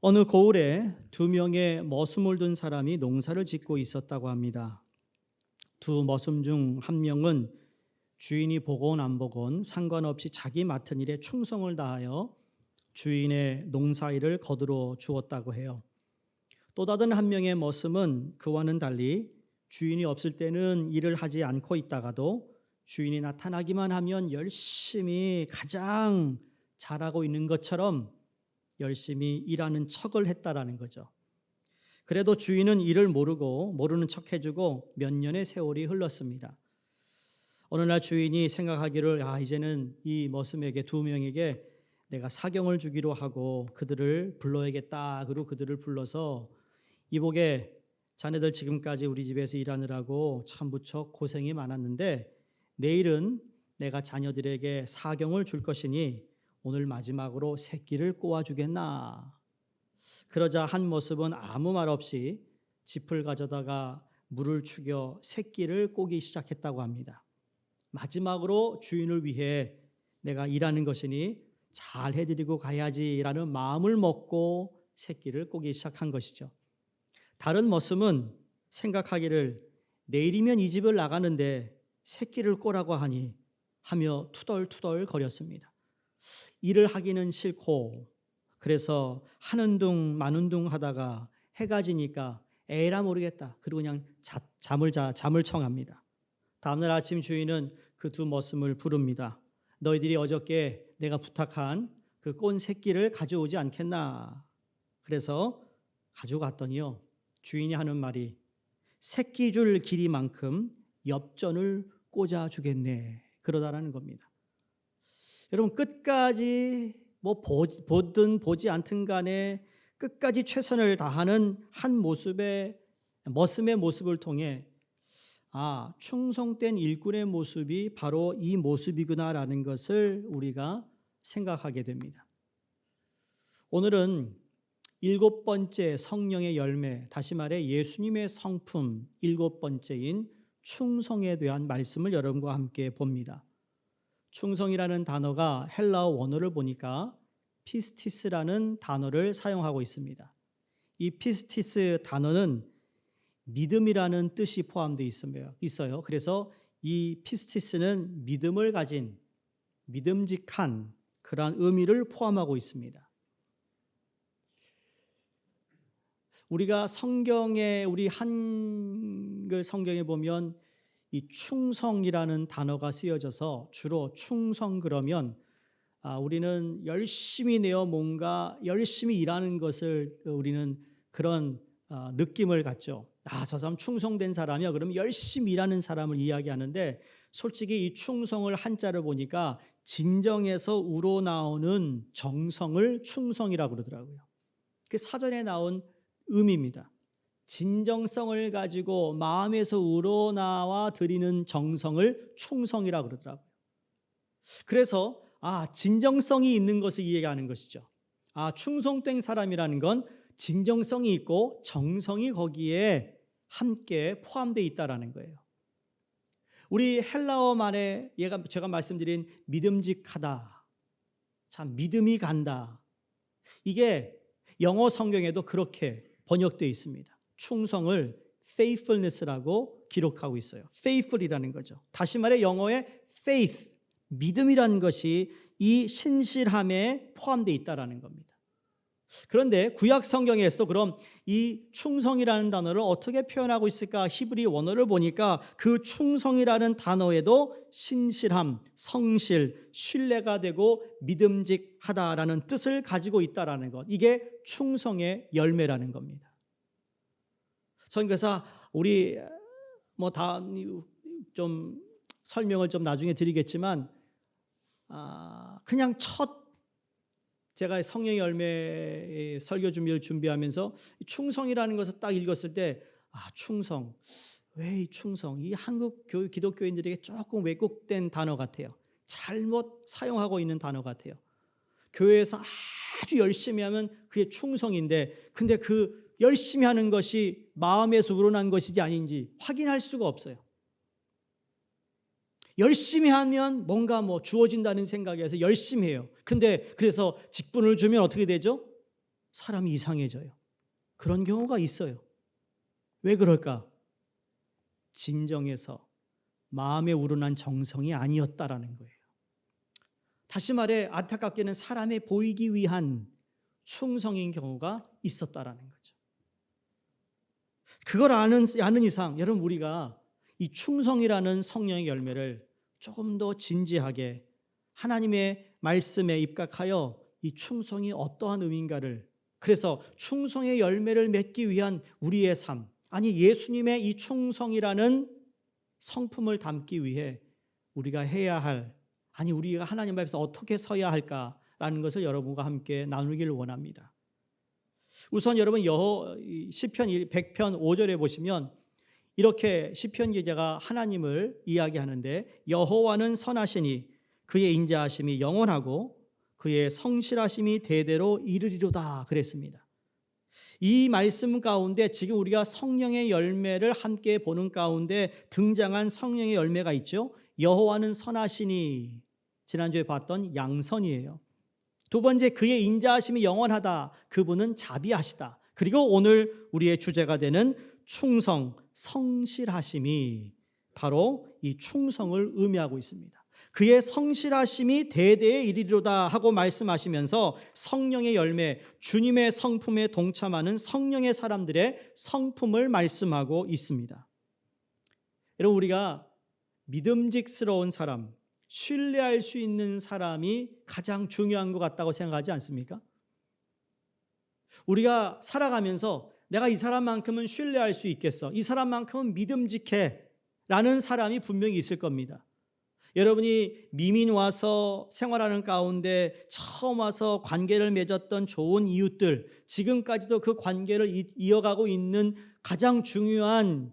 어느 고을에 두 명의 머슴을 둔 사람이 농사를 짓고 있었다고 합니다. 두 머슴 중 한 명은 주인이 보건 안 보건 상관없이 자기 맡은 일에 충성을 다하여 주인의 농사일을 거두어 주었다고 해요. 또 다른 한 명의 머슴은 그와는 달리 주인이 없을 때는 일을 하지 않고 있다가도 주인이 나타나기만 하면 열심히 가장 잘하고 있는 것처럼 열심히 일하는 척을 했다라는 거죠. 그래도 주인은 이를 모르는 척 해주고 몇 년의 세월이 흘렀습니다. 어느 날 주인이 생각하기를 이제는 이 머슴에게 두 명에게 내가 사경을 주기로 하고 그들을 불러야겠다. 그리고 그들을 불러서 이보게 자네들 지금까지 우리 집에서 일하느라고 참 무척 고생이 많았는데 내일은 내가 자녀들에게 사경을 줄 것이니 오늘 마지막으로 새끼를 꼬아주겠나. 그러자 한 모습은 아무 말 없이 짚을 가져다가 물을 축여 새끼를 꼬기 시작했다고 합니다. 마지막으로 주인을 위해 내가 일하는 것이니 잘 해드리고 가야지라는 마음을 먹고 새끼를 꼬기 시작한 것이죠. 다른 머슴은 생각하기를 내일이면 이 집을 나가는데 새끼를 꼬라고 하며 투덜투덜 거렸습니다. 일을 하기는 싫고 그래서 하는 둥 마는 둥 하다가 해가 지니까 에라 모르겠다. 그리고 그냥 잠을 청합니다. 다음날 아침 주인은 그 두 머슴을 부릅니다. 너희들이 어저께 내가 부탁한 그 꼰 새끼를 가져오지 않겠나. 그래서 가져갔더니요. 주인이 하는 말이 새끼 줄 길이만큼 엽전을 꽂아주겠네. 그러다라는 겁니다. 여러분 끝까지 보든 보지 않든 간에 끝까지 최선을 다하는 한 머슴의 모습을 통해 충성된 일꾼의 모습이 바로 이 모습이구나라는 것을 우리가 생각하게 됩니다. 오늘은 7번째 성령의 열매, 다시 말해 예수님의 성품 7번째인 충성에 대한 말씀을 여러분과 함께 봅니다. 충성이라는 단어가 헬라어 원어를 보니까 피스티스라는 단어를 사용하고 있습니다. 이 피스티스 단어는 믿음이라는 뜻이 포함되어 있어요. 그래서 이 피스티스는 믿음을 가진 믿음직한 그러한 의미를 포함하고 있습니다. 우리가 우리 한글 성경에 보면 이 충성이라는 단어가 쓰여져서 주로 충성 그러면 우리는 열심히 내어 뭔가 열심히 일하는 것을 우리는 그런 느낌을 갖죠. 저 사람 충성된 사람이야. 그러면 열심히 일하는 사람을 이야기하는데 솔직히 이 충성을 한자를 보니까 진정에서 우러나오는 정성을 충성이라고 그러더라고요. 그게 사전에 나온 의미입니다. 진정성을 가지고 마음에서 우러나와 드리는 정성을 충성이라고 그러더라고요. 그래서 진정성이 있는 것을 이해하는 것이죠. 충성된 사람이라는 건 진정성이 있고 정성이 거기에 함께 포함되어 있다라는 거예요. 우리 헬라어 말에 제가 말씀드린 믿음직하다, 참 믿음이 간다. 이게 영어 성경에도 그렇게 번역되어 있습니다. 충성을 faithfulness라고 기록하고 있어요. faithful이라는 거죠. 다시 말해 영어의 faith, 믿음이라는 것이 이 신실함에 포함되어 있다라는 겁니다. 그런데 구약 성경에서도 그럼 이 충성이라는 단어를 어떻게 표현하고 있을까? 히브리 원어를 보니까 그 충성이라는 단어에도 신실함, 성실, 신뢰가 되고 믿음직하다라는 뜻을 가지고 있다라는 것. 이게 충성의 열매라는 겁니다. 저는 그래서 우리 좀 설명을 좀 나중에 드리겠지만 그냥 제가 성령의 열매 설교 준비하면서 충성이라는 것을 딱 읽었을 때 충성, 왜 이 충성? 이 한국 기독교인들에게 조금 왜곡된 단어 같아요. 잘못 사용하고 있는 단어 같아요. 교회에서 아주 열심히 하면 그게 충성인데 근데 그 열심히 하는 것이 마음에서 우러난 것인지 아닌지 확인할 수가 없어요. 열심히 하면 뭔가 주어진다는 생각에서 열심히 해요. 근데 그래서 직분을 주면 어떻게 되죠? 사람이 이상해져요. 그런 경우가 있어요. 왜 그럴까? 진정해서 마음에 우러난 정성이 아니었다라는 거예요. 다시 말해 안타깝게는 사람에 보이기 위한 충성인 경우가 있었다라는 거죠. 그걸 아는 이상 여러분 우리가 이 충성이라는 성령의 열매를 조금 더 진지하게 하나님의 말씀에 입각하여 이 충성이 어떠한 의미인가를, 그래서 충성의 열매를 맺기 위한 우리의 삶, 아니 예수님의 이 충성이라는 성품을 담기 위해 우리가 해야 할, 아니 우리가 하나님 앞에서 어떻게 서야 할까라는 것을 여러분과 함께 나누기를 원합니다. 우선 여러분 시편 100편 5절에 보시면 이렇게 시편 기자가 하나님을 이야기하는데, 여호와는 선하시니 그의 인자하심이 영원하고 그의 성실하심이 대대로 이르리로다 그랬습니다. 이 말씀 가운데 지금 우리가 성령의 열매를 함께 보는 가운데 등장한 성령의 열매가 있죠. 여호와는 선하시니, 지난주에 봤던 양선이에요. 두 번째, 그의 인자하심이 영원하다, 그분은 자비하시다. 그리고 오늘 우리의 주제가 되는 충성, 성실하심이 바로 이 충성을 의미하고 있습니다. 그의 성실하심이 대대에 이르리로다 하고 말씀하시면서 성령의 열매, 주님의 성품에 동참하는 성령의 사람들의 성품을 말씀하고 있습니다. 여러분 우리가 믿음직스러운 사람, 신뢰할 수 있는 사람이 가장 중요한 것 같다고 생각하지 않습니까? 우리가 살아가면서 내가 이 사람만큼은 신뢰할 수 있겠어, 이 사람만큼은 믿음직해 라는 사람이 분명히 있을 겁니다. 여러분이 미민 와서 생활하는 가운데 처음 와서 관계를 맺었던 좋은 이웃들, 지금까지도 그 관계를 이어가고 있는 가장 중요한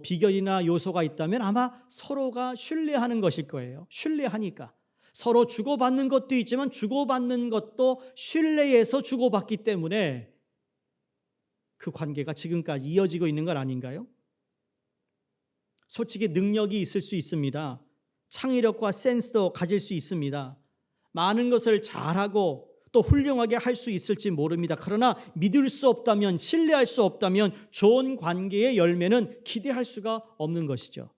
비결이나 요소가 있다면 아마 서로가 신뢰하는 것일 거예요. 신뢰하니까. 서로 주고받는 것도 있지만 주고받는 것도 신뢰해서 주고받기 때문에 그 관계가 지금까지 이어지고 있는 건 아닌가요? 솔직히 능력이 있을 수 있습니다. 창의력과 센스도 가질 수 있습니다. 많은 것을 잘하고 또 훌륭하게 할 수 있을지 모릅니다. 그러나 믿을 수 없다면, 신뢰할 수 없다면 좋은 관계의 열매는 기대할 수가 없는 것이죠.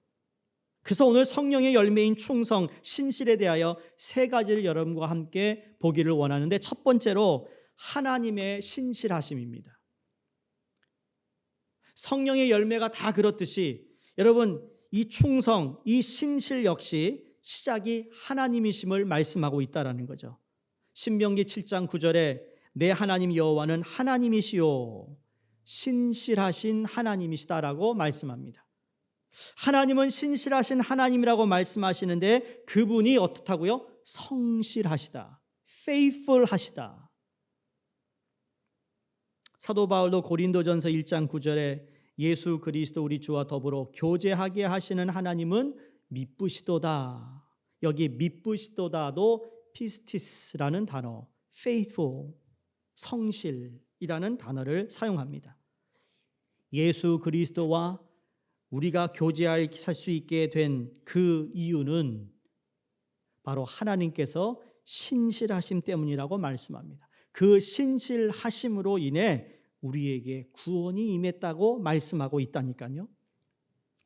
그래서 오늘 성령의 열매인 충성, 신실에 대하여 세 가지를 여러분과 함께 보기를 원하는데, 첫 번째로 하나님의 신실하심입니다. 성령의 열매가 다 그렇듯이 여러분 이 충성, 이 신실 역시 시작이 하나님이심을 말씀하고 있다는 거죠. 신명기 7장 9절에 내 하나님 여호와는 하나님이시요 신실하신 하나님이시다라고 말씀합니다. 하나님은 신실하신 하나님이라고 말씀하시는데 그분이 어떻다고요? 성실하시다, faithful하시다. 사도 바울도 고린도전서 1장 9절에 예수 그리스도 우리 주와 더불어 교제하게 하시는 하나님은 미쁘시도다. 여기 미쁘시도다도 피스티스라는 단어, faithful, 성실이라는 단어를 사용합니다. 예수 그리스도와 우리가 교제할 수 있게 된 그 이유는 바로 하나님께서 신실하심 때문이라고 말씀합니다. 그 신실하심으로 인해 우리에게 구원이 임했다고 말씀하고 있다니까요.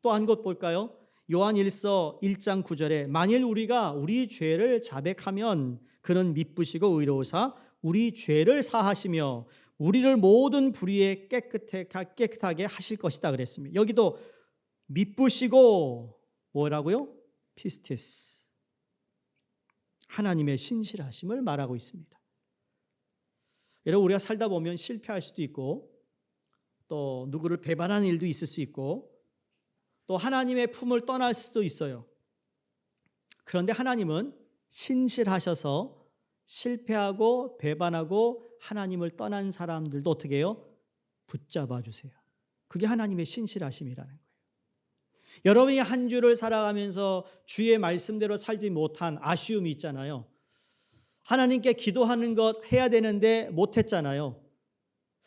또 한 곳 볼까요? 요한일서 1장 9절에 만일 우리가 우리 죄를 자백하면 그는 미쁘시고 의로우사 우리 죄를 사하시며 우리를 모든 불의에 깨끗하게 하실 것이다 그랬습니다. 여기도 미쁘시고 뭐라고요? 피스티스, 하나님의 신실하심을 말하고 있습니다. 여러분 우리가 살다 보면 실패할 수도 있고 또 누구를 배반하는 일도 있을 수 있고 또 하나님의 품을 떠날 수도 있어요. 그런데 하나님은 신실하셔서 실패하고 배반하고 하나님을 떠난 사람들도 어떻게 해요? 붙잡아 주세요. 그게 하나님의 신실하심이라는 거예요. 여러분이 한 주를 살아가면서 주의 말씀대로 살지 못한 아쉬움이 있잖아요. 하나님께 기도하는 것 해야 되는데 못했잖아요.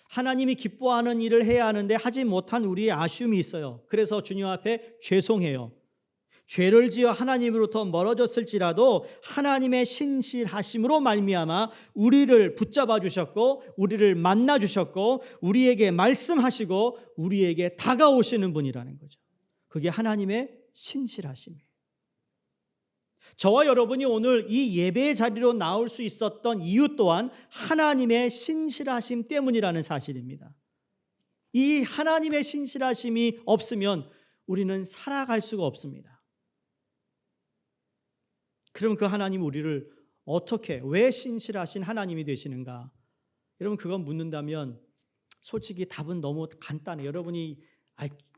하나님이 기뻐하는 일을 해야 하는데 하지 못한 우리의 아쉬움이 있어요. 그래서 주님 앞에 죄송해요. 죄를 지어 하나님으로부터 멀어졌을지라도 하나님의 신실하심으로 말미암아 우리를 붙잡아 주셨고 우리를 만나 주셨고 우리에게 말씀하시고 우리에게 다가오시는 분이라는 거죠. 그게 하나님의 신실하심이에요. 저와 여러분이 오늘 이 예배의 자리로 나올 수 있었던 이유 또한 하나님의 신실하심 때문이라는 사실입니다. 이 하나님의 신실하심이 없으면 우리는 살아갈 수가 없습니다. 그럼 그 하나님 우리를 어떻게, 왜 신실하신 하나님이 되시는가? 여러분 그건 묻는다면 솔직히 답은 너무 간단해요. 여러분이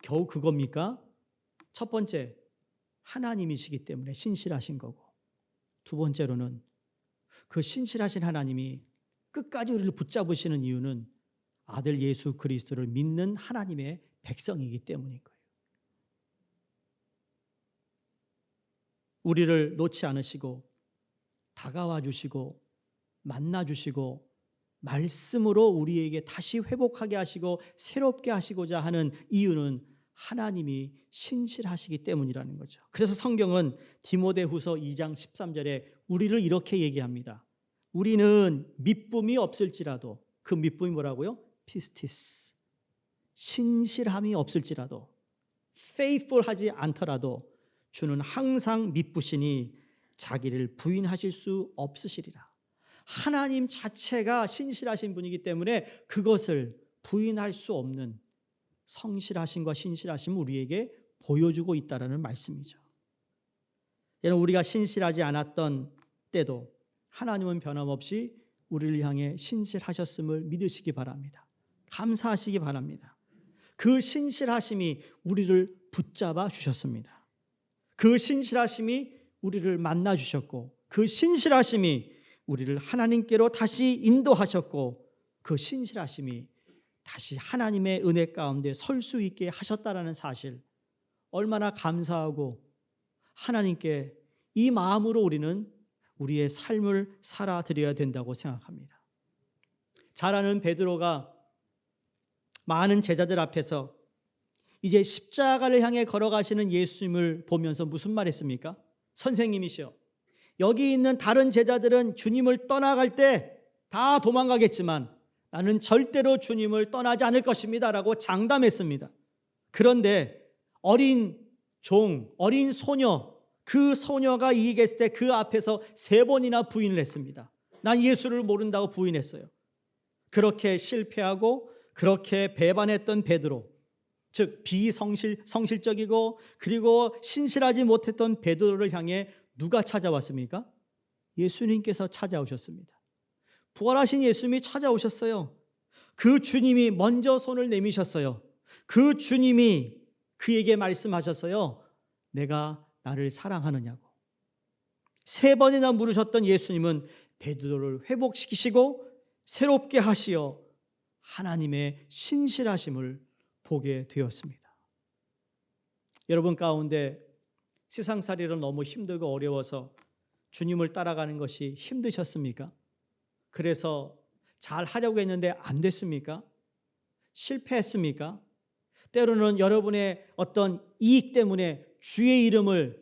겨우 그겁니까? 첫 번째, 하나님이시기 때문에 신실하신 거고, 두 번째로는 그 신실하신 하나님이 끝까지 우리를 붙잡으시는 이유는 아들 예수 그리스도를 믿는 하나님의 백성이기 때문인 거예요. 우리를 놓지 않으시고 다가와 주시고 만나 주시고 말씀으로 우리에게 다시 회복하게 하시고 새롭게 하시고자 하는 이유는 하나님이 신실하시기 때문이라는 거죠. 그래서 성경은 디모데후서 2장 13절에 우리를 이렇게 얘기합니다. 우리는 미쁨이 없을지라도, 그 미쁨이 뭐라고요? 피스티스, 신실함이 없을지라도, faithful하지 않더라도 주는 항상 미쁘시니 자기를 부인하실 수 없으시리라. 하나님 자체가 신실하신 분이기 때문에 그것을 부인할 수 없는 성실하심과 신실하심을 우리에게 보여주고 있다는 말씀이죠. 여러분, 우리가 신실하지 않았던 때도 하나님은 변함없이 우리를 향해 신실하셨음을 믿으시기 바랍니다. 감사하시기 바랍니다. 그 신실하심이 우리를 붙잡아 주셨습니다. 그 신실하심이 우리를 만나 주셨고, 그 신실하심이 우리를 하나님께로 다시 인도하셨고, 그 신실하심이 다시 하나님의 은혜 가운데 설 수 있게 하셨다라는 사실, 얼마나 감사하고 하나님께 이 마음으로 우리는 우리의 삶을 살아드려야 된다고 생각합니다. 잘 아는 베드로가 많은 제자들 앞에서 이제 십자가를 향해 걸어가시는 예수님을 보면서 무슨 말 했습니까? 선생님이시여, 여기 있는 다른 제자들은 주님을 떠나갈 때 다 도망가겠지만 나는 절대로 주님을 떠나지 않을 것입니다 라고 장담했습니다. 그런데 어린 종, 어린 소녀, 그 소녀가 얘기했을 때 그 앞에서 3번이나 부인을 했습니다. 난 예수를 모른다고 부인했어요. 그렇게 실패하고 그렇게 배반했던 베드로, 즉 비성실적이고 그리고 신실하지 못했던 베드로를 향해 누가 찾아왔습니까? 예수님께서 찾아오셨습니다. 부활하신 예수님이 찾아오셨어요. 그 주님이 먼저 손을 내미셨어요. 그 주님이 그에게 말씀하셨어요. 내가 나를 사랑하느냐고. 3번이나 물으셨던 예수님은 베드로를 회복시키시고 새롭게 하시어 하나님의 신실하심을 보게 되었습니다. 여러분 가운데 세상살이를 너무 힘들고 어려워서 주님을 따라가는 것이 힘드셨습니까? 그래서 잘 하려고 했는데 안 됐습니까? 실패했습니까? 때로는 여러분의 어떤 이익 때문에 주의 이름을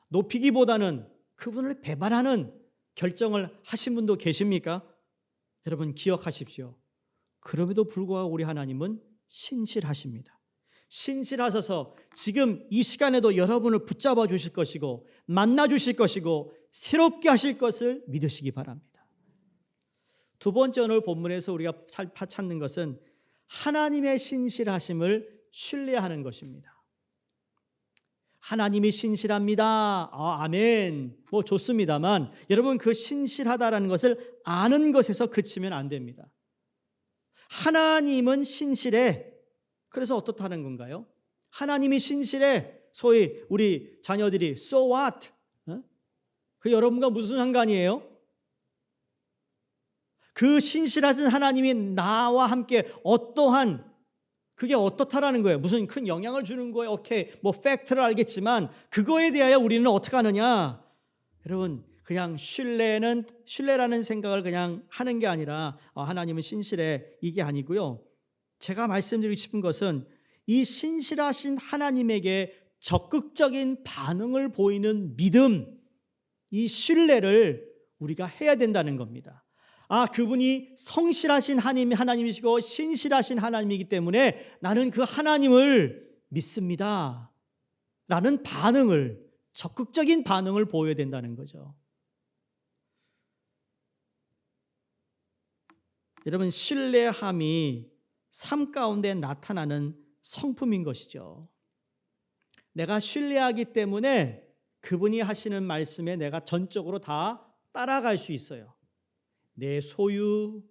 높이기보다는 그분을 배반하는 결정을 하신 분도 계십니까? 여러분 기억하십시오. 그럼에도 불구하고 우리 하나님은 신실하십니다. 신실하셔서 지금 이 시간에도 여러분을 붙잡아 주실 것이고 만나 주실 것이고 새롭게 하실 것을 믿으시기 바랍니다. 두 번째 오늘 본문에서 우리가 찾는 것은 하나님의 신실하심을 신뢰하는 것입니다. 하나님이 신실합니다. 아멘. 뭐 좋습니다만 여러분 그 신실하다라는 것을 아는 것에서 그치면 안 됩니다. 하나님은 신실해. 그래서 어떻다는 건가요? 하나님이 신실해. 소위 우리 자녀들이 so what? 그 여러분과 무슨 상관이에요? 그 신실하신 하나님이 나와 함께 어떠한 그게 어떻다라는 거예요. 무슨 큰 영향을 주는 거예요. 오케이, 뭐 팩트를 알겠지만 그거에 대하여 우리는 어떻게 하느냐? 여러분 그냥 신뢰라는 생각을 그냥 하는 게 아니라 하나님은 신실해 이게 아니고요. 제가 말씀드리고 싶은 것은 이 신실하신 하나님에게 적극적인 반응을 보이는 믿음, 이 신뢰를 우리가 해야 된다는 겁니다. 그분이 성실하신 하나님이시고 신실하신 하나님이기 때문에 나는 그 하나님을 믿습니다 라는 반응을, 적극적인 반응을 보여야 된다는 거죠. 여러분, 신뢰함이 삶 가운데 나타나는 성품인 것이죠. 내가 신뢰하기 때문에 그분이 하시는 말씀에 내가 전적으로 다 따라갈 수 있어요. 내 소유,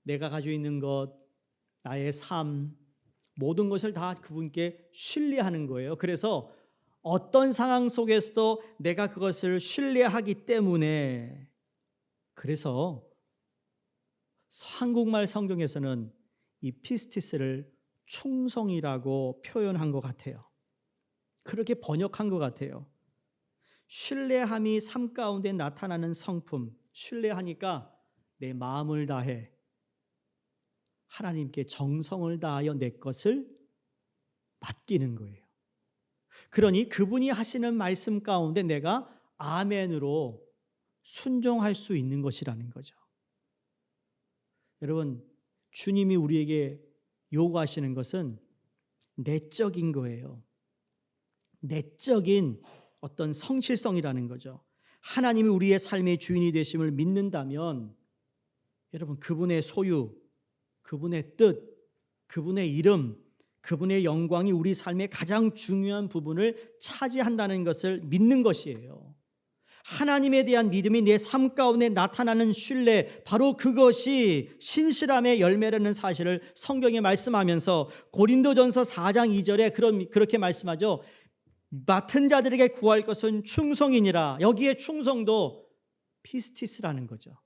내가 가지고 있는 것, 나의 삶, 모든 것을 다 그분께 신뢰하는 거예요. 그래서 어떤 상황 속에서도 내가 그것을 신뢰하기 때문에, 그래서 한국말 성경에서는 이 피스티스를 충성이라고 표현한 것 같아요. 그렇게 번역한 것 같아요. 신뢰함이 삶 가운데 나타나는 성품, 신뢰하니까 내 마음을 다해 하나님께 정성을 다하여 내 것을 맡기는 거예요. 그러니 그분이 하시는 말씀 가운데 내가 아멘으로 순종할 수 있는 것이라는 거죠. 여러분, 주님이 우리에게 요구하시는 것은 내적인 거예요. 내적인 어떤 성실성이라는 거죠. 하나님이 우리의 삶의 주인이 되심을 믿는다면 여러분, 그분의 소유, 그분의 뜻, 그분의 이름, 그분의 영광이 우리 삶의 가장 중요한 부분을 차지한다는 것을 믿는 것이에요. 하나님에 대한 믿음이 내 삶 가운데 나타나는 신뢰, 바로 그것이 신실함의 열매라는 사실을 성경에 말씀하면서 고린도전서 4장 2절에 그렇게 말씀하죠. 맡은 자들에게 구할 것은 충성이니라. 여기에 충성도 피스티스라는 거죠.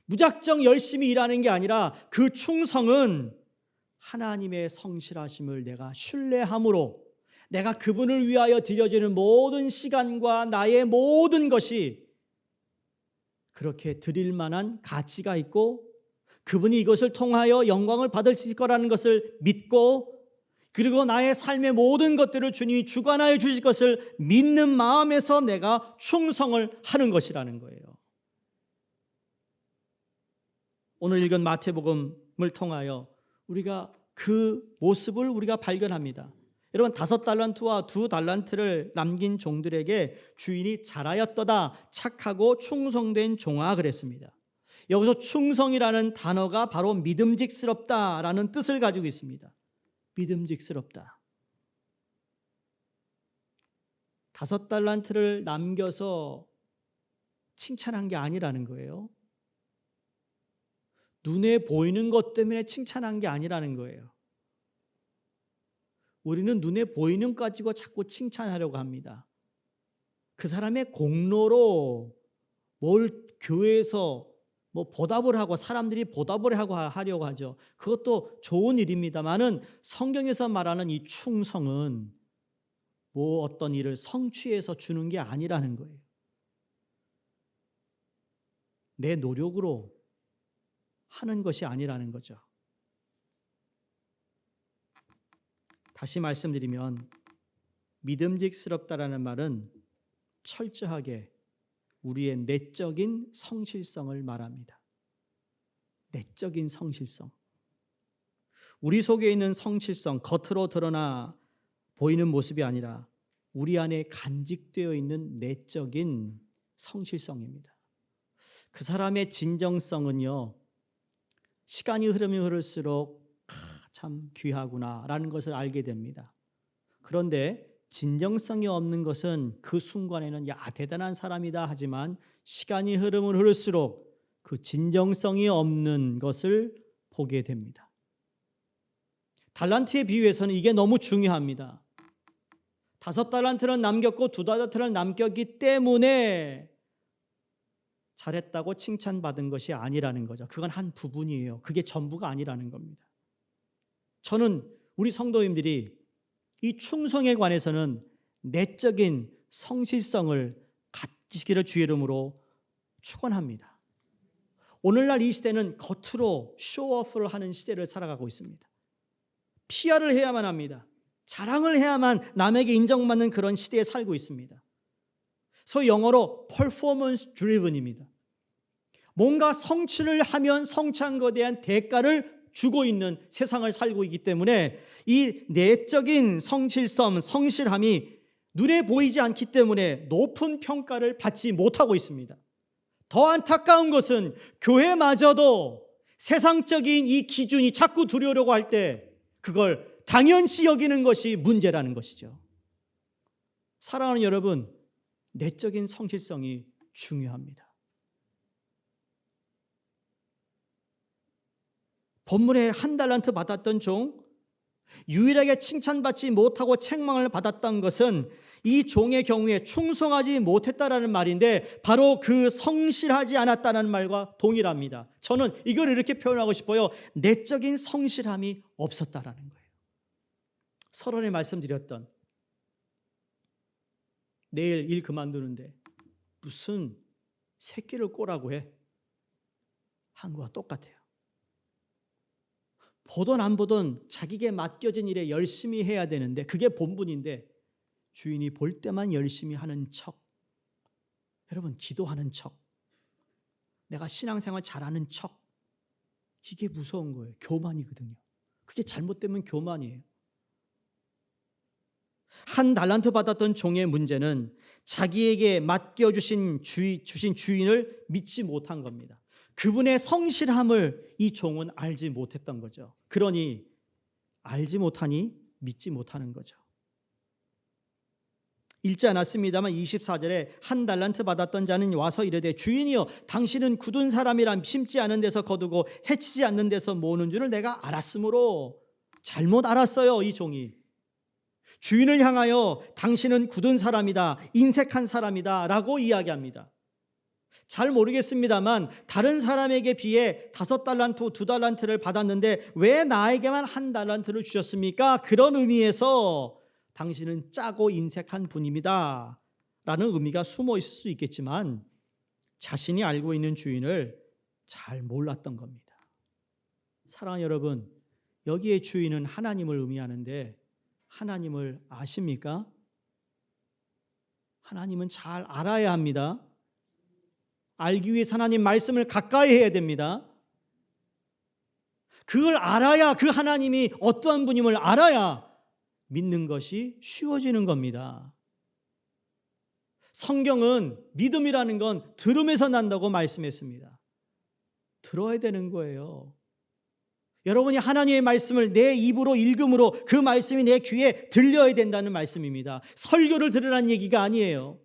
무작정 열심히 일하는 게 아니라 그 충성은 하나님의 성실하심을 내가 신뢰함으로 내가 그분을 위하여 드려지는 모든 시간과 나의 모든 것이 그렇게 드릴 만한 가치가 있고 그분이 이것을 통하여 영광을 받을 수 있을 거라는 것을 믿고 그리고 나의 삶의 모든 것들을 주님이 주관하여 주실 것을 믿는 마음에서 내가 충성을 하는 것이라는 거예요. 오늘 읽은 마태복음을 통하여 우리가 그 모습을 우리가 발견합니다. 여러분, 5달란트와 2달란트를 남긴 종들에게 주인이 잘하였도다, 착하고 충성된 종아 그랬습니다. 여기서 충성이라는 단어가 바로 믿음직스럽다라는 뜻을 가지고 있습니다. 믿음직스럽다. 5달란트를 남겨서 칭찬한 게 아니라는 거예요. 눈에 보이는 것 때문에 칭찬한 게 아니라는 거예요. 우리는 눈에 보이는 것 가지고 자꾸 칭찬하려고 합니다. 그 사람의 공로로 뭘 교회에서 보답을 하고 사람들이 보답을 하려고 하죠. 그것도 좋은 일입니다만은 성경에서 말하는 이 충성은 어떤 일을 성취해서 주는 게 아니라는 거예요. 내 노력으로 하는 것이 아니라는 거죠. 다시 말씀드리면 믿음직스럽다라는 말은 철저하게 우리의 내적인 성실성을 말합니다. 내적인 성실성. 우리 속에 있는 성실성, 겉으로 드러나 보이는 모습이 아니라 우리 안에 간직되어 있는 내적인 성실성입니다. 그 사람의 진정성은요, 시간이 흐르면 흐를수록 참 귀하구나라는 것을 알게 됩니다. 그런데 진정성이 없는 것은 그 순간에는 대단한 사람이다 하지만 시간이 흐르면 흐를수록 그 진정성이 없는 것을 보게 됩니다. 달란트의 비유에서는 이게 너무 중요합니다. 5달란트를 남겼고 2달란트를 남겼기 때문에 잘했다고 칭찬받은 것이 아니라는 거죠. 그건 한 부분이에요. 그게 전부가 아니라는 겁니다. 저는 우리 성도님들이 이 충성에 관해서는 내적인 성실성을 가지기를 주의 이름으로 축원합니다. 오늘날 이 시대는 겉으로 쇼오프를 하는 시대를 살아가고 있습니다. PR을 해야만 합니다. 자랑을 해야만 남에게 인정받는 그런 시대에 살고 있습니다. 소위 영어로 performance driven입니다. 뭔가 성취를 하면 성취한 것에 대한 대가를 주고 있는 세상을 살고 있기 때문에 이 내적인 성실성, 성실함이 눈에 보이지 않기 때문에 높은 평가를 받지 못하고 있습니다. 더 안타까운 것은 교회마저도 세상적인 이 기준이 자꾸 들여오려고 할 때 그걸 당연시 여기는 것이 문제라는 것이죠. 사랑하는 여러분, 내적인 성실성이 중요합니다. 본문에 한 달란트 받았던 종, 유일하게 칭찬받지 못하고 책망을 받았던 것은 이 종의 경우에 충성하지 못했다라는 말인데 바로 그 성실하지 않았다는 말과 동일합니다. 저는 이걸 이렇게 표현하고 싶어요. 내적인 성실함이 없었다라는 거예요. 서론에 말씀드렸던 내일 일 그만두는데 무슨 새끼를 꼬라고 해? 한 거와 똑같아요. 보던 안 보던 자기에게 맡겨진 일에 열심히 해야 되는데 그게 본분인데 주인이 볼 때만 열심히 하는 척, 여러분 기도하는 척, 내가 신앙생활 잘하는 척, 이게 무서운 거예요. 교만이거든요. 그게 잘못되면 교만이에요. 한 달란트 받았던 종의 문제는 자기에게 맡겨주신 주인을 믿지 못한 겁니다. 그분의 성실함을 이 종은 알지 못했던 거죠. 그러니 알지 못하니 믿지 못하는 거죠. 읽지 않았습니다만 24절에 한 달란트 받았던 자는 와서 이르되 주인이여 당신은 굳은 사람이라 심지 않은 데서 거두고 해치지 않는 데서 모으는 줄을 내가 알았으므로 잘못 알았어요. 이 종이 주인을 향하여 당신은 굳은 사람이다, 인색한 사람이다 라고 이야기합니다. 잘 모르겠습니다만 다른 사람에게 비해 5달란트, 2달란트를 받았는데 왜 나에게만 1달란트를 주셨습니까? 그런 의미에서 당신은 짜고 인색한 분입니다 라는 의미가 숨어 있을 수 있겠지만 자신이 알고 있는 주인을 잘 몰랐던 겁니다. 사랑하는 여러분, 여기에 주인은 하나님을 의미하는데 하나님을 아십니까? 하나님은 잘 알아야 합니다. 알기 위해서 하나님 말씀을 가까이 해야 됩니다. 그걸 알아야, 그 하나님이 어떠한 분임을 알아야 믿는 것이 쉬워지는 겁니다. 성경은 믿음이라는 건 들음에서 난다고 말씀했습니다. 들어야 되는 거예요. 여러분이 하나님의 말씀을 내 입으로 읽음으로 그 말씀이 내 귀에 들려야 된다는 말씀입니다. 설교를 들으라는 얘기가 아니에요.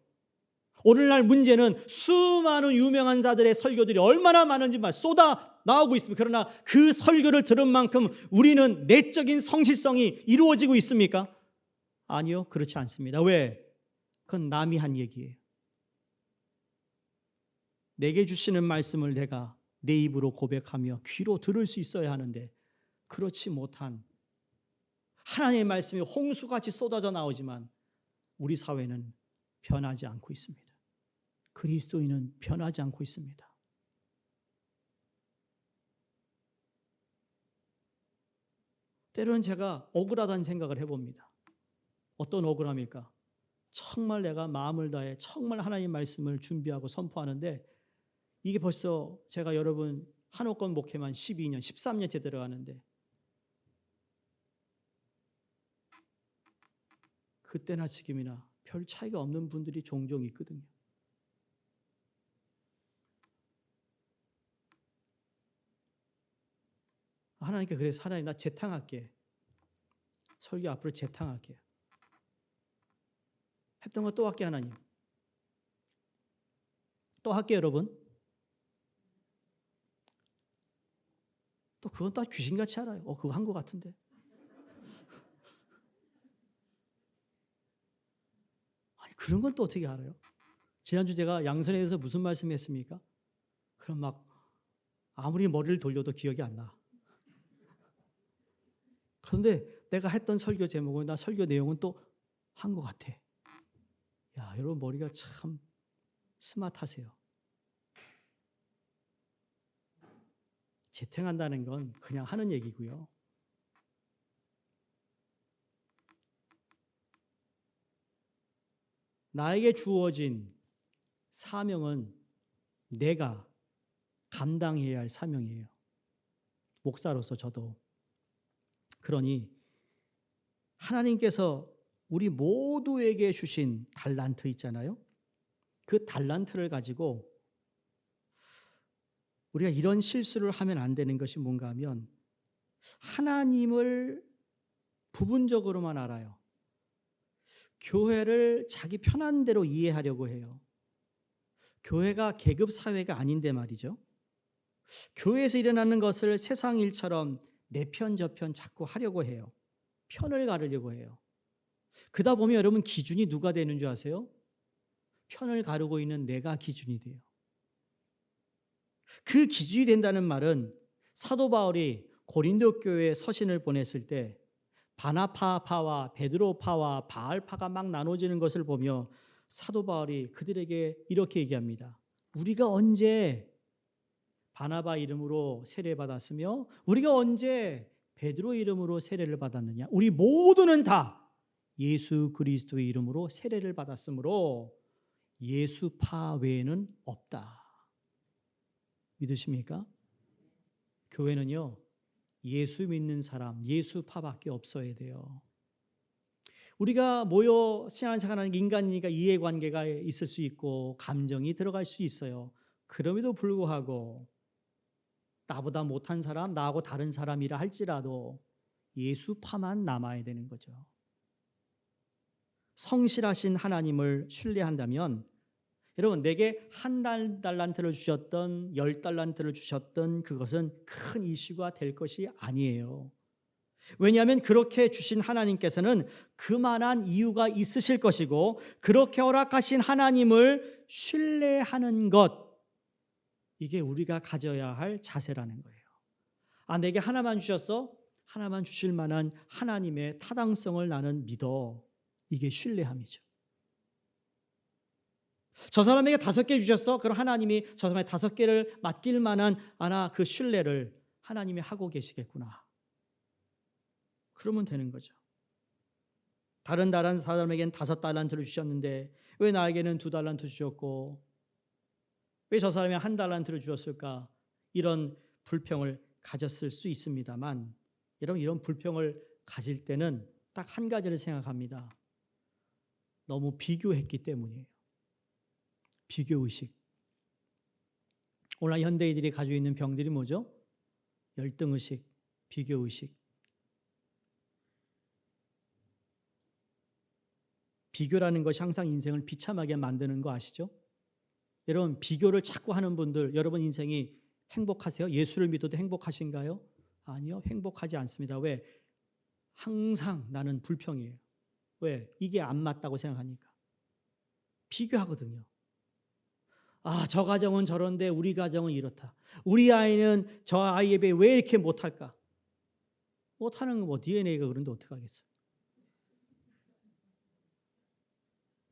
오늘날 문제는 수많은 유명한 자들의 설교들이 얼마나 많은지 쏟아 나오고 있습니다. 그러나 그 설교를 들은 만큼 우리는 내적인 성실성이 이루어지고 있습니까? 아니요, 그렇지 않습니다. 왜? 그건 남이 한 얘기예요. 내게 주시는 말씀을 내가 내 입으로 고백하며 귀로 들을 수 있어야 하는데 그렇지 못한 하나님의 말씀이 홍수같이 쏟아져 나오지만 우리 사회는 변하지 않고 있습니다. 그리스도인은 변하지 않고 있습니다. 때로는 제가 억울하다는 생각을 해봅니다. 어떤 억울함일까? 정말 내가 마음을 다해 정말 하나님의 말씀을 준비하고 선포하는데 이게 벌써 제가 여러분 한옥권 목회만 12년, 13년째 들어가는데 그때나 지금이나 별 차이가 없는 분들이 종종 있거든요. 하나님께 그래서 하나님 나 재탕할게. 설교 앞으로 재탕할게요. 했던 거 또 할게 하나님. 또 할게 여러분. 또 그건 또 귀신같이 알아요. 그거 한 거 같은데. 아니 그런 건 또 어떻게 알아요? 지난주 제가 양선에 대해서 무슨 말씀했습니까? 그럼 막 아무리 머리를 돌려도 기억이 안 나. 그런데 내가 했던 설교 제목은 나 설교 내용은 또 한 것 같아. 야, 여러분 머리가 참 스마트하세요. 재탕한다는 건 그냥 하는 얘기고요. 나에게 주어진 사명은 내가 감당해야 할 사명이에요. 목사로서 저도. 그러니 하나님께서 우리 모두에게 주신 달란트 있잖아요. 그 달란트를 가지고 우리가 이런 실수를 하면 안 되는 것이 뭔가 하면 하나님을 부분적으로만 알아요. 교회를 자기 편한 대로 이해하려고 해요. 교회가 계급 사회가 아닌데 말이죠. 교회에서 일어나는 것을 세상 일처럼 내 편 저 편 자꾸 하려고 해요. 편을 가르려고 해요. 그러다 보면 여러분 기준이 누가 되는 줄 아세요? 편을 가르고 있는 내가 기준이 돼요. 그 기준이 된다는 말은 사도 바울이 고린도 교회에 서신을 보냈을 때 바나바파와 베드로파와 바알파가 막 나눠지는 것을 보며 사도 바울이 그들에게 이렇게 얘기합니다. 우리가 언제 바나바 이름으로 세례받았으며 우리가 언제 베드로 이름으로 세례를 받았느냐? 우리 모두는 다 예수 그리스도의 이름으로 세례를 받았으므로 예수파 외에는 없다. 믿으십니까? 교회는요, 예수 믿는 사람, 예수파밖에 없어야 돼요. 우리가 모여 신앙생활하는 인간이니까 이해관계가 있을 수 있고 감정이 들어갈 수 있어요. 그럼에도 불구하고 나보다 못한 사람, 나하고 다른 사람이라 할지라도 예수파만 남아야 되는 거죠. 성실하신 하나님을 신뢰한다면 여러분 내게 1달란트를 주셨던 10달란트를 주셨던 그것은 큰 이슈가 될 것이 아니에요. 왜냐하면 그렇게 주신 하나님께서는 그만한 이유가 있으실 것이고 그렇게 허락하신 하나님을 신뢰하는 것, 이게 우리가 가져야 할 자세라는 거예요. 아, 내게 하나만 주셨어? 하나만 주실 만한 하나님의 타당성을 나는 믿어. 이게 신뢰함이죠. 저 사람에게 5개 주셨어? 그럼 하나님이 저 사람의 5개를 맡길 만한 그 신뢰를 하나님이 하고 계시겠구나. 그러면 되는 거죠. 다른 사람에게는 5달란트를 주셨는데 왜 나에게는 2달란트 주셨고 왜 저 사람이 1달란트를 주었을까? 이런 불평을 가졌을 수 있습니다만 여러분 이런 불평을 가질 때는 딱 한 가지를 생각합니다. 너무 비교했기 때문이에요. 비교의식. 오늘 현대인들이 가지고 있는 병들이 뭐죠? 열등의식, 비교의식. 비교라는 것이 항상 인생을 비참하게 만드는 거 아시죠? 여러분 비교를 자꾸 하는 분들 여러분 인생이 행복하세요? 예수를 믿어도 행복하신가요? 아니요, 행복하지 않습니다. 왜? 항상 나는 불평이에요. 왜? 이게 안 맞다고 생각하니까. 비교하거든요. 아, 저 가정은 저런데 우리 가정은 이렇다. 우리 아이는 저 아이에 비해 왜 이렇게 못할까? 못하는 거 뭐 DNA가 그런데 어떡하겠어요?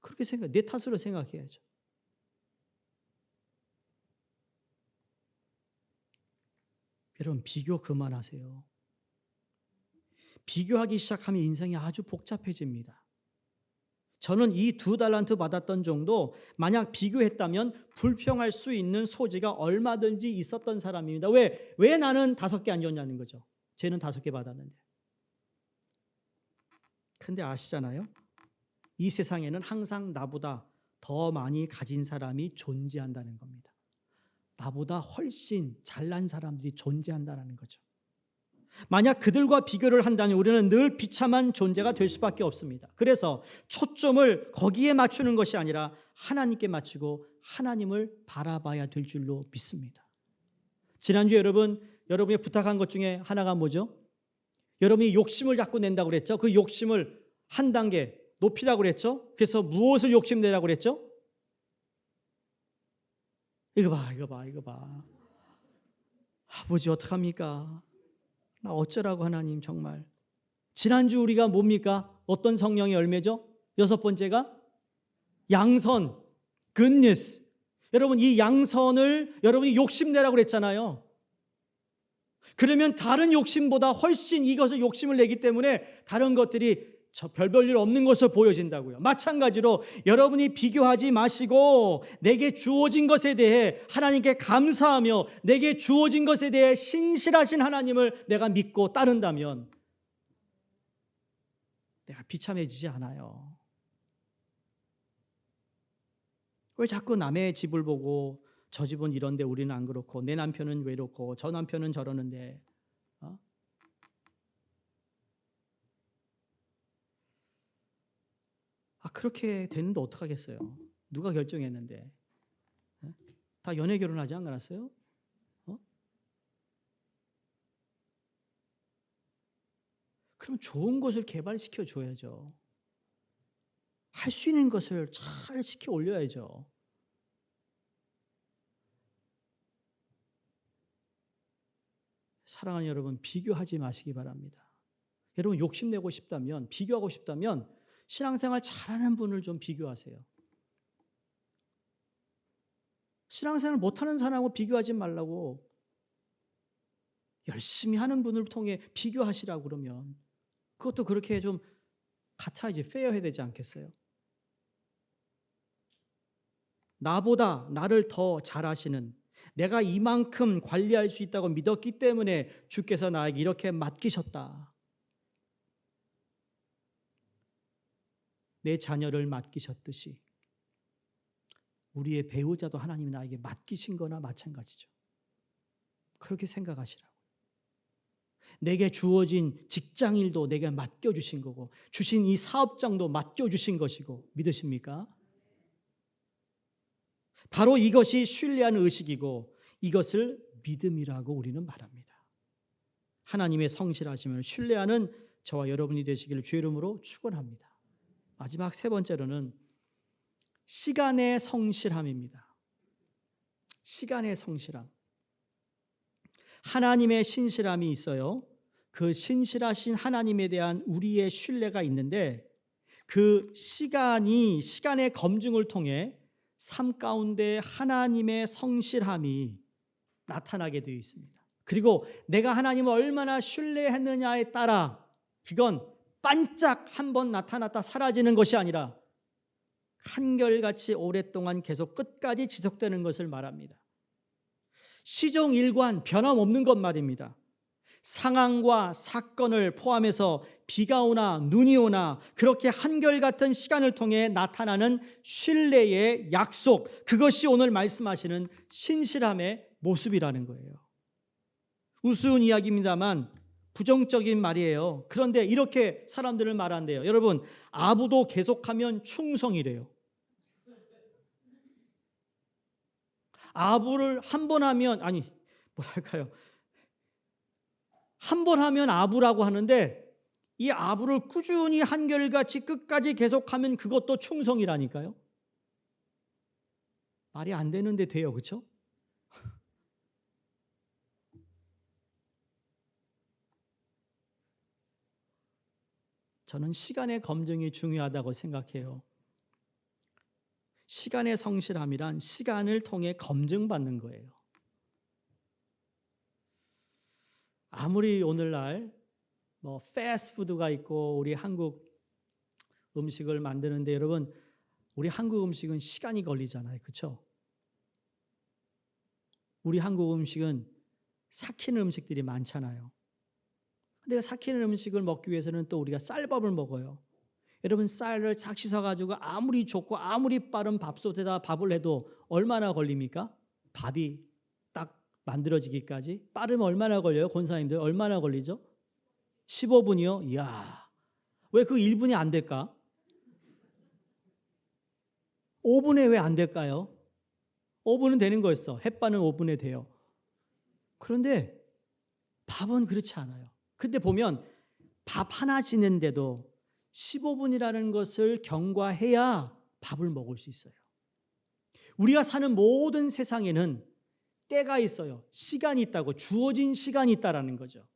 그렇게 내 탓으로 생각해야죠. 여러분 비교 그만하세요. 비교하기 시작하면 인생이 아주 복잡해집니다. 저는 이 2달란트 받았던 정도 만약 비교했다면 불평할 수 있는 소지가 얼마든지 있었던 사람입니다. 왜 나는 5개 안 줬냐는 거죠. 쟤는 5개 받았는데. 근데 아시잖아요? 이 세상에는 항상 나보다 더 많이 가진 사람이 존재한다는 겁니다. 나보다 훨씬 잘난 사람들이 존재한다는 거죠. 만약 그들과 비교를 한다면 우리는 늘 비참한 존재가 될 수밖에 없습니다. 그래서 초점을 거기에 맞추는 것이 아니라 하나님께 맞추고 하나님을 바라봐야 될 줄로 믿습니다. 지난주에 여러분이 부탁한 것 중에 하나가 뭐죠? 여러분이 욕심을 자꾸 낸다고 그랬죠? 그 욕심을 한 단계 높이라고 그랬죠? 그래서 무엇을 욕심내라고 그랬죠? 이거 봐. 아버지 어떡합니까? 나 어쩌라고 하나님 정말. 지난주 우리가 뭡니까? 어떤 성령의 열매죠? 6번째가 양선, goodness. 여러분 이 양선을 여러분이 욕심내라고 그랬잖아요. 그러면 다른 욕심보다 훨씬 이것을 욕심을 내기 때문에 다른 것들이 별 일 없는 것으로 보여진다고요. 마찬가지로 여러분이 비교하지 마시고 내게 주어진 것에 대해 하나님께 감사하며 내게 주어진 것에 대해 신실하신 하나님을 내가 믿고 따른다면 내가 비참해지지 않아요. 왜 자꾸 남의 집을 보고 저 집은 이런데 우리는 안 그렇고 내 남편은 왜 이렇고 저 남편은 저러는데 그렇게 되는데 어떡하겠어요? 누가 결정했는데? 다 연애 결혼하지 않았어요? 그럼 좋은 것을 개발시켜 줘야죠. 할 수 있는 것을 잘 시켜 올려야죠. 사랑하는 여러분, 비교하지 마시기 바랍니다. 여러분 욕심내고 싶다면, 비교하고 싶다면 신앙생활 잘하는 분을 좀 비교하세요. 신앙생활 못하는 사람하고 비교하지 말라고 열심히 하는 분을 통해 비교하시라고 그러면 그것도 그렇게 좀 같아야지, 페어해야 되지 않겠어요? 나보다 나를 더 잘하시는, 내가 이만큼 관리할 수 있다고 믿었기 때문에 주께서 나에게 이렇게 맡기셨다. 내 자녀를 맡기셨듯이 우리의 배우자도 하나님이 나에게 맡기신 거나 마찬가지죠. 그렇게 생각하시라고. 내게 주어진 직장일도 내게 맡겨주신 거고 주신 이 사업장도 맡겨주신 것이고 믿으십니까? 바로 이것이 신뢰하는 의식이고 이것을 믿음이라고 우리는 말합니다. 하나님의 성실하심을 신뢰하는 저와 여러분이 되시기를 주의 이름으로 축원합니다. 마지막 세 번째로는 시간의 성실함입니다. 시간의 성실함. 하나님의 신실함이 있어요. 그 신실하신 하나님에 대한 우리의 신뢰가 있는데 그 시간의 검증을 통해 삶 가운데 하나님의 성실함이 나타나게 되어 있습니다. 그리고 내가 하나님을 얼마나 신뢰했느냐에 따라 그건 반짝 한번 나타났다 사라지는 것이 아니라 한결같이 오랫동안 계속 끝까지 지속되는 것을 말합니다. 시종일관 변함없는 것 말입니다. 상황과 사건을 포함해서 비가 오나 눈이 오나 그렇게 한결같은 시간을 통해 나타나는 신뢰의 약속, 그것이 오늘 말씀하시는 신실함의 모습이라는 거예요. 우스운 이야기입니다만 부정적인 말이에요. 그런데 이렇게 사람들을 말한대요. 여러분, 아부도 계속하면 충성이래요. 아부를 한 번 하면 한 번 하면 아부라고 하는데 이 아부를 꾸준히 한결같이 끝까지 계속하면 그것도 충성이라니까요. 말이 안 되는데 돼요. 그렇죠? 저는 시간의 검증이 중요하다고 생각해요. 시간의 성실함이란 시간을 통해 검증받는 거예요. 아무리 오늘날 패스트푸드가 있고 우리 한국 음식을 만드는데 여러분, 우리 한국 음식은 시간이 걸리잖아요. 그렇죠? 우리 한국 음식은 삭히는 음식들이 많잖아요. 근데 삭히는 음식을 먹기 위해서는 또 우리가 쌀밥을 먹어요. 여러분, 쌀을 싹 씻어가지고 아무리 좋고 아무리 빠른 밥솥에다 밥을 해도 얼마나 걸립니까? 밥이 딱 만들어지기까지 빠르면 얼마나 걸려요? 권사님들 얼마나 걸리죠? 15분이요? 이야, 왜 그 1분이 안 될까? 5분에 왜 안 될까요? 5분은 되는 거였어. 햇반은 5분에 돼요. 그런데 밥은 그렇지 않아요. 근데 보면 밥 하나 짓는데도 15분이라는 것을 경과해야 밥을 먹을 수 있어요. 우리가 사는 모든 세상에는 때가 있어요. 시간이 있다고, 주어진 시간이 있다라는 거죠.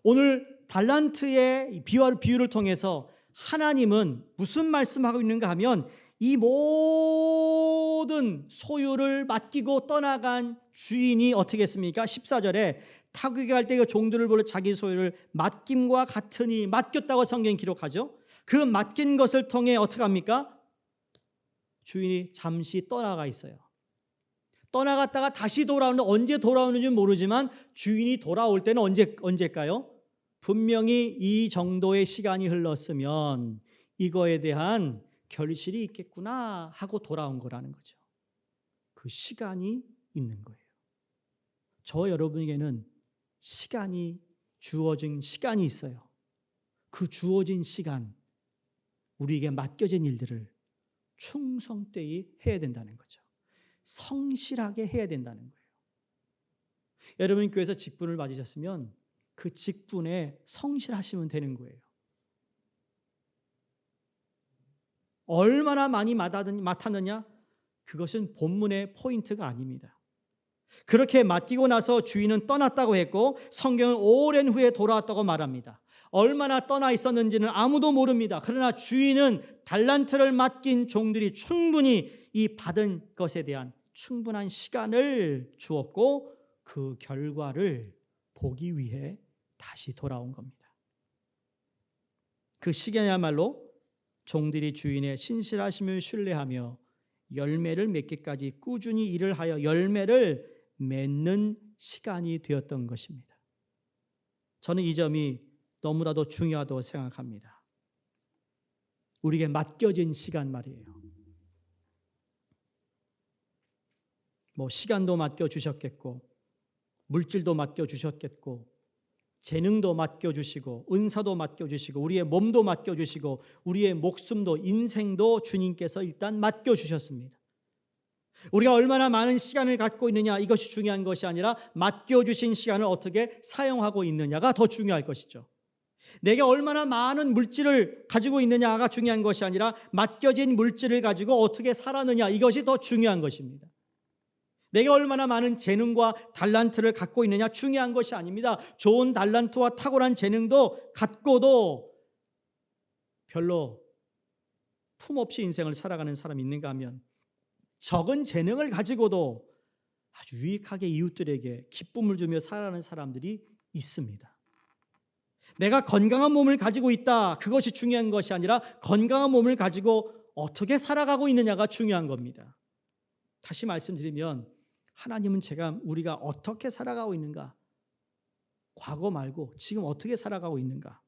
오늘 달란트의 비유를 통해서 하나님은 무슨 말씀하고 있는가 하면 이 모든 소유를 맡기고 떠나간 주인이 어떻게 했습니까? 14절에 타국에 갈 때 그 종들을 불러 자기 소유를 맡김과 같으니, 맡겼다고 성경이 기록하죠. 그 맡긴 것을 통해 어떻게 합니까? 주인이 잠시 떠나가 있어요. 떠나갔다가 다시 돌아오는데 언제 돌아오는지 모르지만 주인이 돌아올 때는 언제일까요? 분명히 이 정도의 시간이 흘렀으면 이거에 대한 결실이 있겠구나 하고 돌아온 거라는 거죠. 그 시간이 있는 거예요. 저 여러분에게는 시간이 주어진 시간이 있어요. 그 주어진 시간, 우리에게 맡겨진 일들을 충성되이 해야 된다는 거죠. 성실하게 해야 된다는 거예요. 여러분 교회에서 직분을 받으셨으면 그 직분에 성실하시면 되는 거예요. 얼마나 많이 맡았느냐? 그것은 본문의 포인트가 아닙니다. 그렇게 맡기고 나서 주인은 떠났다고 했고 성경은 오랜 후에 돌아왔다고 말합니다. 얼마나 떠나 있었는지는 아무도 모릅니다. 그러나 주인은 달란트를 맡긴 종들이 충분히 이 받은 것에 대한 충분한 시간을 주었고 그 결과를 보기 위해 다시 돌아온 겁니다. 그 시간이야말로 종들이 주인의 신실하심을 신뢰하며 열매를 맺기까지 꾸준히 일을 하여 열매를 맺는 시간이 되었던 것입니다. 저는 이 점이 너무나도 중요하다고 생각합니다. 우리에게 맡겨진 시간 말이에요. 시간도 맡겨주셨겠고 물질도 맡겨주셨겠고 재능도 맡겨주시고 은사도 맡겨주시고 우리의 몸도 맡겨주시고 우리의 목숨도 인생도 주님께서 일단 맡겨주셨습니다. 우리가 얼마나 많은 시간을 갖고 있느냐 이것이 중요한 것이 아니라 맡겨주신 시간을 어떻게 사용하고 있느냐가 더 중요할 것이죠. 내게 얼마나 많은 물질을 가지고 있느냐가 중요한 것이 아니라 맡겨진 물질을 가지고 어떻게 살았느냐 이것이 더 중요한 것입니다. 내가 얼마나 많은 재능과 달란트를 갖고 있느냐 중요한 것이 아닙니다. 좋은 달란트와 탁월한 재능도 갖고도 별로 품없이 인생을 살아가는 사람이 있는가 하면 적은 재능을 가지고도 아주 유익하게 이웃들에게 기쁨을 주며 살아가는 사람들이 있습니다. 내가 건강한 몸을 가지고 있다. 그것이 중요한 것이 아니라 건강한 몸을 가지고 어떻게 살아가고 있느냐가 중요한 겁니다. 다시 말씀드리면 하나님은 우리가 어떻게 살아가고 있는가? 과거 말고 지금 어떻게 살아가고 있는가?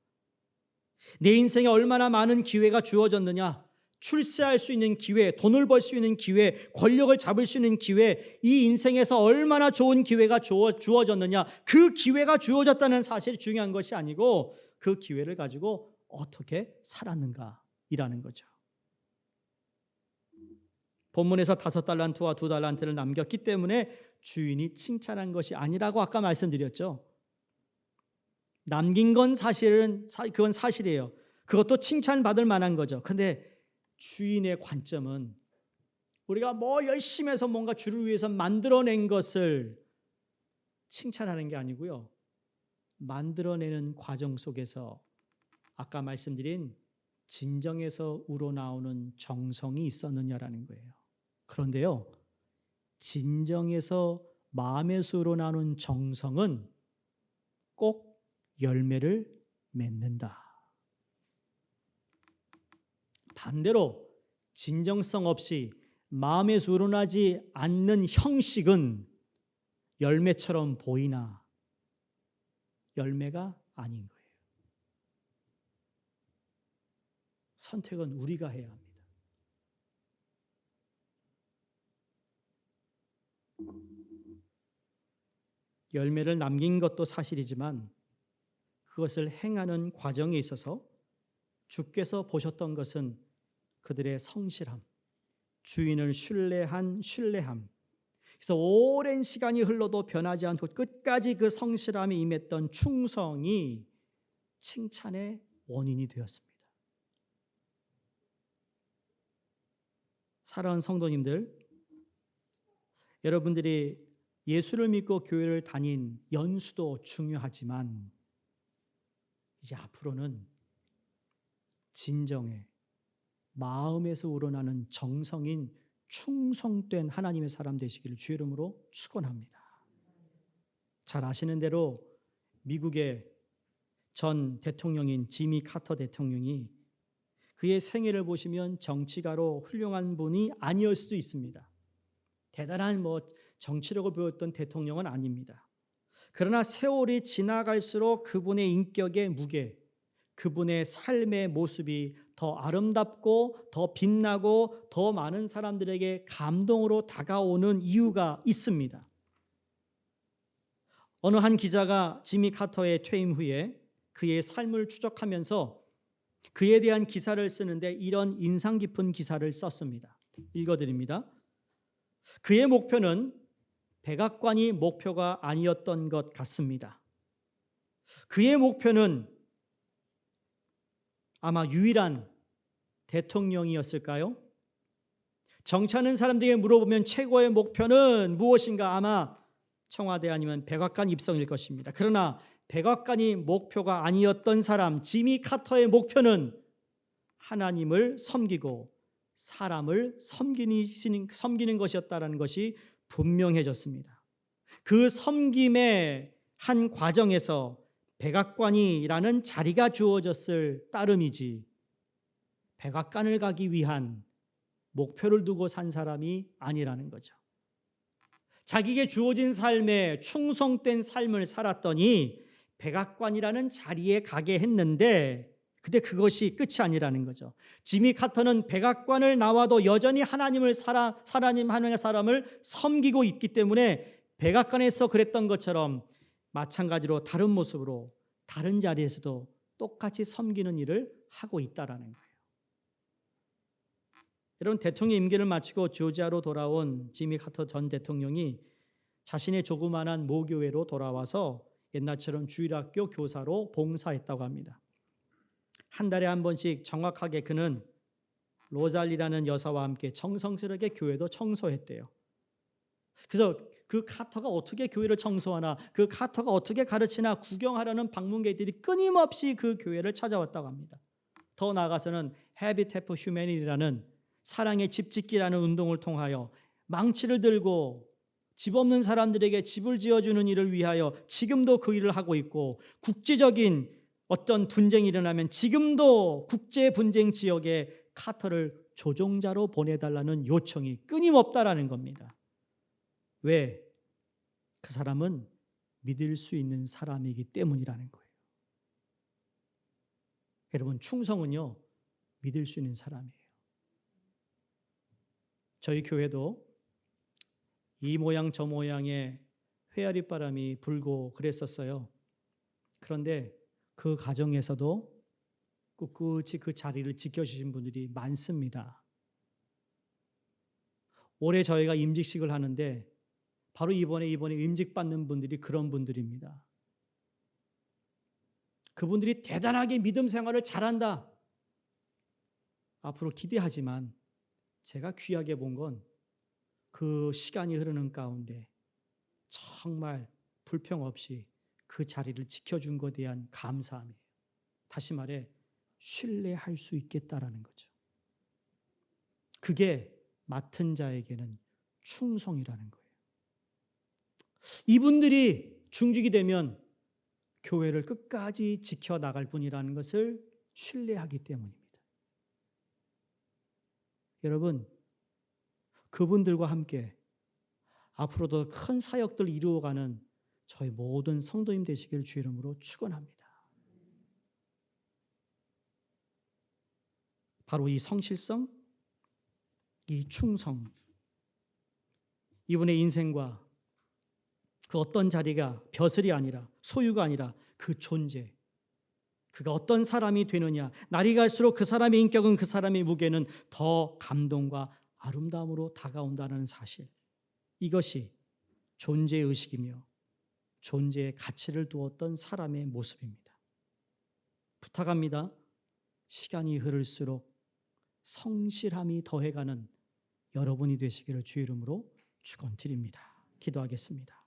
내 인생에 얼마나 많은 기회가 주어졌느냐? 출세할 수 있는 기회, 돈을 벌 수 있는 기회, 권력을 잡을 수 있는 기회, 이 인생에서 얼마나 좋은 기회가 주어졌느냐? 그 기회가 주어졌다는 사실이 중요한 것이 아니고 그 기회를 가지고 어떻게 살았는가이라는 거죠. 본문에서 5달란트와 2달란트를 남겼기 때문에 주인이 칭찬한 것이 아니라고 아까 말씀드렸죠. 남긴 건 그건 사실이에요. 그것도 칭찬받을 만한 거죠. 그런데 주인의 관점은 우리가 열심히 해서 뭔가 주를 위해서 만들어낸 것을 칭찬하는 게 아니고요. 만들어내는 과정 속에서 아까 말씀드린 진정에서 우러나오는 정성이 있었느냐라는 거예요. 그런데요, 진정에서 마음에서 우러나오는 정성은 꼭 열매를 맺는다. 반대로 진정성 없이 마음에서 우러나지 않는 형식은 열매처럼 보이나 열매가 아닌 거예요. 선택은 우리가 해야 합니다. 열매를 남긴 것도 사실이지만 그것을 행하는 과정에 있어서 주께서 보셨던 것은 그들의 성실함, 주인을 신뢰한 신뢰함. 그래서 오랜 시간이 흘러도 변하지 않고 끝까지 그 성실함이 임했던 충성이 칭찬의 원인이 되었습니다. 사랑하는 성도님들, 여러분들이 예수를 믿고 교회를 다닌 연수도 중요하지만 이제 앞으로는 진정의 마음에서 우러나는 정성인 충성된 하나님의 사람 되시기를 주의 이름으로 축원합니다. 잘 아시는 대로 미국의 전 대통령인 지미 카터 대통령이 그의 생애를 보시면 정치가로 훌륭한 분이 아니었을 수도 있습니다. 대단한 정치력을 보였던 대통령은 아닙니다. 그러나 세월이 지나갈수록 그분의 인격의 무게, 그분의 삶의 모습이 더 아름답고 더 빛나고 더 많은 사람들에게 감동으로 다가오는 이유가 있습니다. 어느 한 기자가 지미 카터의 퇴임 후에 그의 삶을 추적하면서 그에 대한 기사를 쓰는데 이런 인상 깊은 기사를 썼습니다. 읽어드립니다. 그의 목표는 백악관이 목표가 아니었던 것 같습니다. 그의 목표는 아마 유일한 대통령이었을까요? 정치하는 사람들에게 물어보면 최고의 목표는 무엇인가? 아마 청와대 아니면 백악관 입성일 것입니다. 그러나 백악관이 목표가 아니었던 사람 지미 카터의 목표는 하나님을 섬기고 사람을 섬기는 것이었다는 것이 분명해졌습니다. 그 섬김의 한 과정에서 백악관이라는 자리가 주어졌을 따름이지 백악관을 가기 위한 목표를 두고 산 사람이 아니라는 거죠. 자기에게 주어진 삶에 충성된 삶을 살았더니 백악관이라는 자리에 가게 했는데 근데 그것이 끝이 아니라는 거죠. 지미 카터는 백악관을 나와도 여전히 하나님의 사람을 섬기고 있기 때문에 백악관에서 그랬던 것처럼 마찬가지로 다른 모습으로 다른 자리에서도 똑같이 섬기는 일을 하고 있다라는 거예요. 여러분, 대통령 임기를 마치고 조지아로 돌아온 지미 카터 전 대통령이 자신의 조그마한 모교회로 돌아와서 옛날처럼 주일학교 교사로 봉사했다고 합니다. 한 달에 한 번씩 정확하게 그는 로잘리라는 여사와 함께 정성스럽게 교회도 청소했대요. 그래서 그 카터가 어떻게 교회를 청소하나, 그 카터가 어떻게 가르치나 구경하려는 방문객들이 끊임없이 그 교회를 찾아왔다고 합니다. 더 나아가서는 Habitat for Humanity라는 사랑의 집짓기라는 운동을 통하여 망치를 들고 집 없는 사람들에게 집을 지어주는 일을 위하여 지금도 그 일을 하고 있고, 국제적인 어떤 분쟁이 일어나면 지금도 국제 분쟁 지역에 카터를 조종자로 보내달라는 요청이 끊임없다라는 겁니다. 왜? 그 사람은 믿을 수 있는 사람이기 때문이라는 거예요. 여러분, 충성은요, 믿을 수 있는 사람이에요. 저희 교회도 이 모양 저 모양의 회아리 바람이 불고 그랬었어요. 그런데 그 과정에서도 꿋꿋이 그 자리를 지켜주신 분들이 많습니다. 올해 저희가 임직식을 하는데 바로 이번에 임직받는 분들이 그런 분들입니다. 그분들이 대단하게 믿음 생활을 잘한다. 앞으로 기대하지만 제가 귀하게 본 건 그 시간이 흐르는 가운데 정말 불평 없이 그 자리를 지켜준 것에 대한 감사함이에요. 다시 말해 신뢰할 수 있겠다라는 거죠. 그게 맡은 자에게는 충성이라는 거예요. 이분들이 중직이 되면 교회를 끝까지 지켜나갈 분이라는 것을 신뢰하기 때문입니다. 여러분, 그분들과 함께 앞으로도 큰 사역들을 이루어가는 저희 모든 성도님 되시기를 주 이름으로 축원합니다. 바로 이 성실성, 이 충성, 이분의 인생과 그 어떤 자리가 벼슬이 아니라 소유가 아니라 그 존재, 그가 어떤 사람이 되느냐, 날이 갈수록 그 사람의 인격은, 그 사람의 무게는 더 감동과 아름다움으로 다가온다는 사실, 이것이 존재의식이며 존재의 가치를 두었던 사람의 모습입니다. 부탁합니다. 시간이 흐를수록 성실함이 더해가는 여러분이 되시기를 주 이름으로 축원드립니다. 기도하겠습니다.